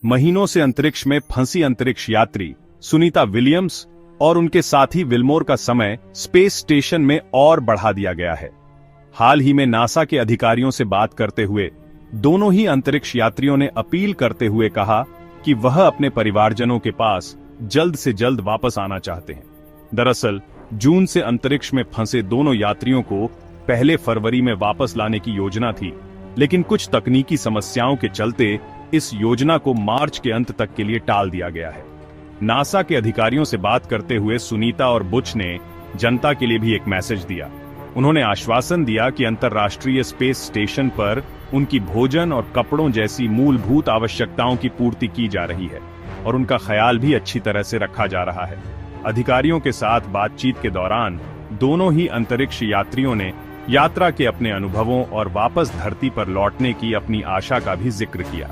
महीनों से अंतरिक्ष में फंसी अंतरिक्ष यात्री सुनीता विलियम्स और उनके साथी विल्मोर का समय स्पेस स्टेशन में और बढ़ा दिया गया है। हाल ही में नासा के अधिकारियों से बात करते हुए दोनों ही अंतरिक्ष यात्रियों ने अपील करते हुए कहा कि वह अपने परिवारजनों के पास जल्द से जल्द वापस आना चाहते हैं। दरअसल जून से अंतरिक्ष में फंसे दोनों यात्रियों को पहले फरवरी में वापस लाने की योजना थी, लेकिन कुछ तकनीकी समस्याओं के चलते इस योजना को मार्च के अंत तक के लिए टाल दिया गया है। नासा के अधिकारियों से बात करते हुए सुनीता और बुच ने जनता के लिए भी एक मैसेज दिया। उन्होंने आश्वासन दिया कि अंतर्राष्ट्रीय स्पेस स्टेशन पर उनकी भोजन और कपड़ों जैसी मूलभूत आवश्यकताओं की पूर्ति की जा रही है और उनका ख्याल भी अच्छी तरह से रखा जा रहा है। अधिकारियों के साथ बातचीत के दौरान दोनों ही अंतरिक्ष यात्रियों ने यात्रा के अपने अनुभवों और वापस धरती पर लौटने की अपनी आशा का भी जिक्र किया।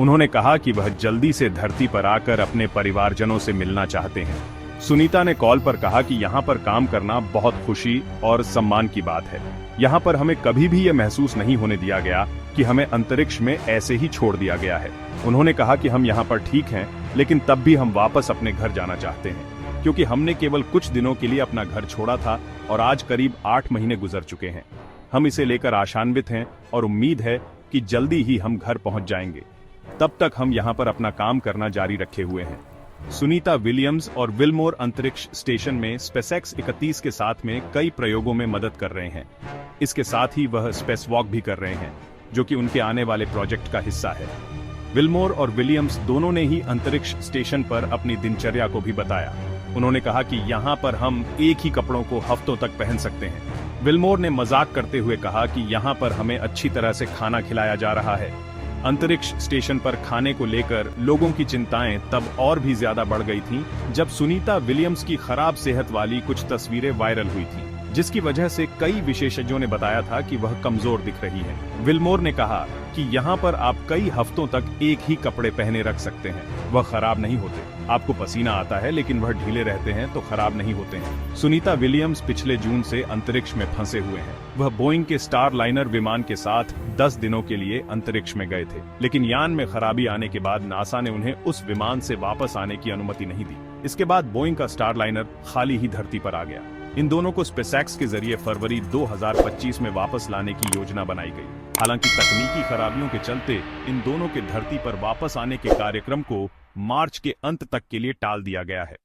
उन्होंने कहा कि वह जल्दी से धरती पर आकर अपने परिवारजनों से मिलना चाहते हैं। सुनीता ने कॉल पर कहा कि यहाँ पर काम करना बहुत खुशी और सम्मान की बात है। यहाँ पर हमें कभी भी यह महसूस नहीं होने दिया गया कि हमें अंतरिक्ष में ऐसे ही छोड़ दिया गया है। उन्होंने कहा कि हम यहाँ पर ठीक हैं, लेकिन तब भी हम वापस अपने घर जाना चाहते हैं, क्योंकि हमने केवल कुछ दिनों के लिए अपना घर छोड़ा था और आज करीब 8 महीने गुजर चुके हैं। हम इसे लेकर आशान्वित हैं और उम्मीद है कि जल्दी ही हम घर पहुंच जाएंगे। तब तक हम यहाँ पर अपना काम करना जारी रखे हुए हैं। सुनीता विलियम्स और विल्मोर अंतरिक्ष स्टेशन में स्पेसएक्स 31 के साथ में कई प्रयोगों में मदद कर रहे हैं। इसके साथ ही वह स्पेस वॉक भी कर रहे हैं, जो कि उनके आने वाले प्रोजेक्ट का हिस्सा है। विल्मोर और विलियम्स दोनों ने ही अंतरिक्ष स्टेशन पर अपनी दिनचर्या को भी बताया। उन्होंने कहा कि यहाँ पर हम एक ही कपड़ों को हफ्तों तक पहन सकते हैं। विल्मोर ने मजाक करते हुए कहा कि यहाँ पर हमें अच्छी तरह से खाना खिलाया जा रहा है। अंतरिक्ष स्टेशन पर खाने को लेकर लोगों की चिंताएं तब और भी ज्यादा बढ़ गई थीं, जब सुनीता विलियम्स की खराब सेहत वाली कुछ तस्वीरें वायरल हुई थीं, जिसकी वजह से कई विशेषज्ञों ने बताया था कि वह कमजोर दिख रही है। विल्मोर ने कहा कि यहाँ पर आप कई हफ्तों तक एक ही कपड़े पहने रख सकते हैं, वह खराब नहीं होते। आपको पसीना आता है, लेकिन वह ढीले रहते हैं तो खराब नहीं होते हैं। सुनीता विलियम्स पिछले जून से अंतरिक्ष में फंसे हुए हैं। वह बोइंग के स्टार लाइनर विमान के साथ 10 दिनों के लिए अंतरिक्ष में गए थे, लेकिन यान में खराबी आने के बाद नासा ने उन्हें उस विमान से वापस आने की अनुमति नहीं दी। इसके बाद बोइंग का स्टार लाइनर खाली ही धरती पर आ गया। इन दोनों को स्पेसएक्स के जरिए फरवरी 2025 में वापस लाने की योजना बनाई गई। हालांकि तकनीकी खराबियों के चलते इन दोनों के धरती पर वापस आने के कार्यक्रम को मार्च के अंत तक के लिए टाल दिया गया है।